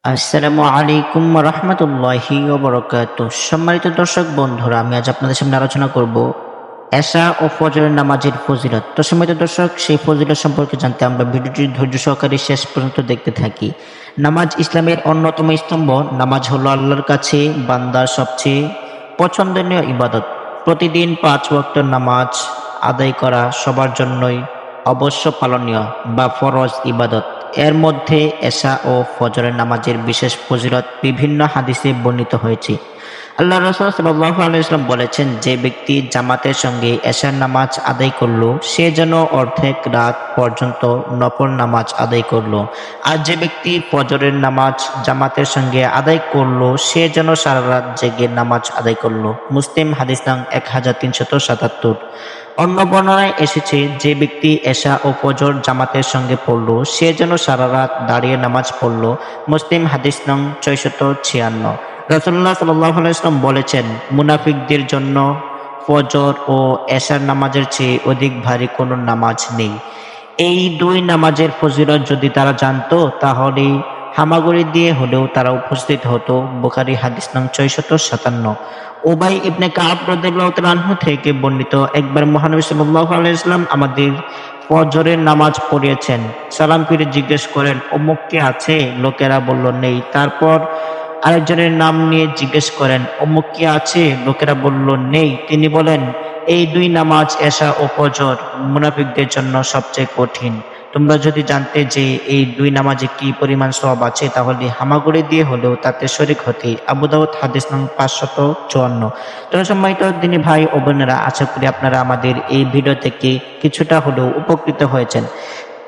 আসসালামু আলাইকুম রহমতুল্লাহি ওয়া বারাকাতুহু। সম্মানিত দর্শক বন্ধুরা, আমি আজ আপনাদের সামনে আলোচনা করব এশা ও ফজরের নামাজের ফজিলত। তো সম্মানিত দর্শক, সেই ফজিলত সম্পর্কে জানতে আমরা ভিডিওটি ধৈর্য সহকারে শেষ পর্যন্ত দেখতে থাকি। নামাজ ইসলামের অন্যতম স্তম্ভ। নামাজ হলো আল্লাহর কাছে বান্দার সবচেয়ে পছন্দনীয় ইবাদত। প্রতিদিন 5 ওয়াক্ত নামাজ আদায় করা সবার জন্যই অবশ্য পালনীয় বা ফরজ ইবাদত। এর মধ্যে এশা ও ফজরের নামাজের বিশেষ ফজিলত বিভিন্ন হাদিসে বর্ণিত হয়েছে। আল্লাহ রাসূল সাল্লাল্লাহু আলাইহি ওয়াসাল্লাম বলেছেন, যে ব্যক্তি জামাতের সঙ্গে এশার নামাজ আদায় করলো সে যেন অর্ধেক রাত পর্যন্ত নফল নামাজ আদায় করলো, আর যে ব্যক্তি ফজরের নামাজ জামাতের সঙ্গে আদায় করলো সে যেন সারা রাত জেগে নামাজ আদায় করলো। মুসলিম, হাদিস নং 1377। অন্য বর্ণনায় এসেছে, যে ব্যক্তি এশা ও ফজর জামাতের সঙ্গে পড়লো সে যেন সারা রাত দাঁড়িয়ে নামাজ পড়লো। মুসলিম, হাদিস নং 656। রাসূলুল্লাহ সাল্লাল্লাহু আলাইহি ওয়াসাল্লাম বলেছেন, মুনাফিকদের জন্য ফজর ও এশার নামাজের চেয়ে অধিক ভারী কোনো নামাজ নেই। এই দুই নামাজের ফজিলত যদি তারা জানতো তাহলে হামাগুড়ি দিয়ে হলেও তারা উপস্থিত হতো। বুখারী, হাদিস নং 657। উবাই ইবনে কাব রাদিয়াল্লাহু তাআলা আনহু থেকে বর্ণিত, একবার মহানবী সাল্লাল্লাহু আলাইহি ওয়াসাল্লাম আমাদের ফজরের নামাজ পড়িয়েছেন। সালাম ফিরে জিজ্ঞেস করেন, অমুক কে আছে? লোকেরা বলল, নেই। তারপর আরেকজনের নাম নিয়ে জিজ্ঞেস করেন, অমুক কি আছে? লোকেরা বলল, নেই। তিনি বলেন, এই দুই নামাজ এশা ও ফজর মুনাফিকদের জন্য সবচেয়ে কঠিন। তোমরা যদি জানতে যে এই দুই নামাজে কি পরিমাণ সওয়াব আছে তাহলে হামাগুড়ি দিয়ে হলেও তাতে শরীক হতে। আবু দাউদ, হাদিস নং 554। তো সম্মানিত দিনী ভাই ও বোনেরা, আশা করি আপনারা আমাদের এই ভিডিও থেকে কিছুটা হলেও উপকৃত হয়েছেন।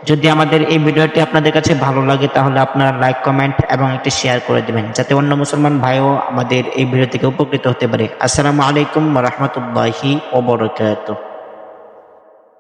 যদি আমাদের এই ভিডিওটি আপনাদের কাছে ভালো লাগে তাহলে আপনারা লাইক, কমেন্ট এবং একটি শেয়ার করে দিবেন, যাতে অন্য মুসলমান ভাইও আমাদের এই ভিডিও থেকে উপকৃত হতে পারে। আসসালামু আলাইকুম ওয়া রাহমাতুল্লাহি ওয়া বারাকাতুহু।